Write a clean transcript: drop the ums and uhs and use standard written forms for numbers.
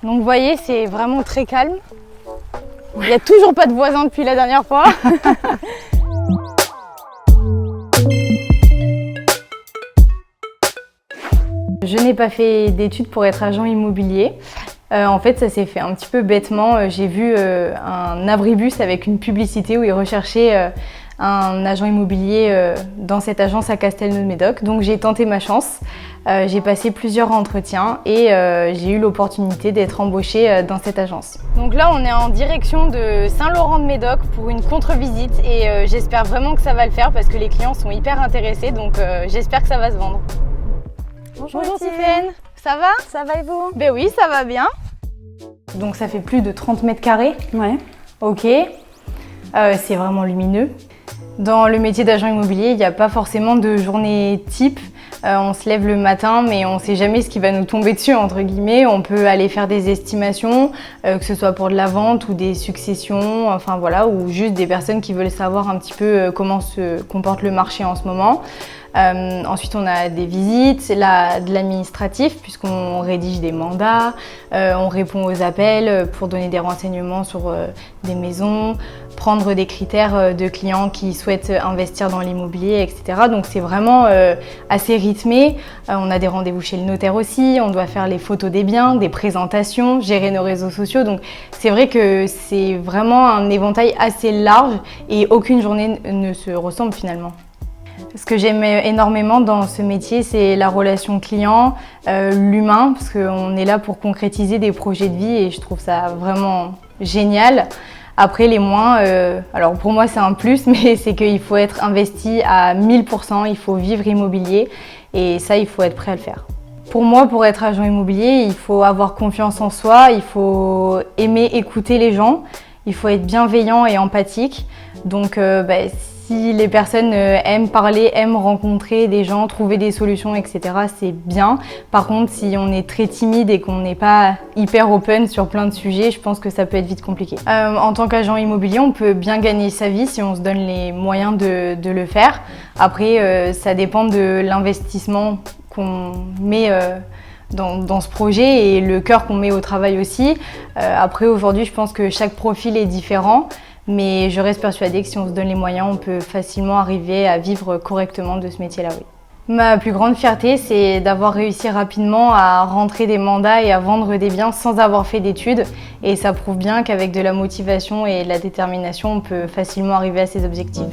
Donc vous voyez, c'est vraiment très calme. Il n'y a toujours pas de voisins depuis la dernière fois. Je n'ai pas fait d'études pour être agent immobilier. En fait, ça s'est fait un petit peu bêtement. J'ai vu un abribus avec une publicité où ils recherchaient un agent immobilier dans cette agence à Castelnau-de-Médoc. Donc j'ai tenté ma chance. J'ai passé plusieurs entretiens et j'ai eu l'opportunité d'être embauchée dans cette agence. Donc là, on est en direction de Saint-Laurent-de-Médoc pour une contre-visite et j'espère vraiment que ça va le faire parce que les clients sont hyper intéressés. Donc j'espère que ça va se vendre. Bonjour Tiffaine, ça va? Ça va et vous? Ben oui, ça va bien. Donc ça fait plus de 30 mètres carrés. Ouais. Ok, c'est vraiment lumineux. Dans le métier d'agent immobilier, il n'y a pas forcément de journée type. On se lève le matin, mais on ne sait jamais ce qui va nous tomber dessus, entre guillemets. On peut aller faire des estimations, que ce soit pour de la vente ou des successions, enfin voilà, ou juste des personnes qui veulent savoir un petit peu comment se comporte le marché en ce moment. Ensuite, on a des visites, de l'administratif puisqu'on rédige des mandats, on répond aux appels pour donner des renseignements sur des maisons, prendre des critères de clients qui souhaitent investir dans l'immobilier, etc. Donc c'est vraiment assez rythmé. On a des rendez-vous chez le notaire aussi, on doit faire les photos des biens, des présentations, gérer nos réseaux sociaux. Donc c'est vrai que c'est vraiment un éventail assez large et aucune journée ne se ressemble finalement. Ce que j'aime énormément dans ce métier, c'est la relation client, l'humain, parce qu'on est là pour concrétiser des projets de vie et je trouve ça vraiment génial. Après, les moins, alors pour moi c'est un plus, mais c'est qu'il faut être investi à 1000%, il faut vivre immobilier et ça, il faut être prêt à le faire. Pour moi, pour être agent immobilier, il faut avoir confiance en soi, il faut aimer écouter les gens, il faut être bienveillant et empathique. Donc, si les personnes aiment parler, aiment rencontrer des gens, trouver des solutions, etc., c'est bien. Par contre, si on est très timide et qu'on n'est pas hyper open sur plein de sujets, je pense que ça peut être vite compliqué. En tant qu'agent immobilier, on peut bien gagner sa vie si on se donne les moyens de le faire. Après, ça dépend de l'investissement qu'on met dans ce projet et le cœur qu'on met au travail aussi. Après, aujourd'hui, je pense que chaque profil est différent. Mais je reste persuadée que si on se donne les moyens, on peut facilement arriver à vivre correctement de ce métier-là, oui. Ma plus grande fierté, c'est d'avoir réussi rapidement à rentrer des mandats et à vendre des biens sans avoir fait d'études. Et ça prouve bien qu'avec de la motivation et de la détermination, on peut facilement arriver à ses objectifs.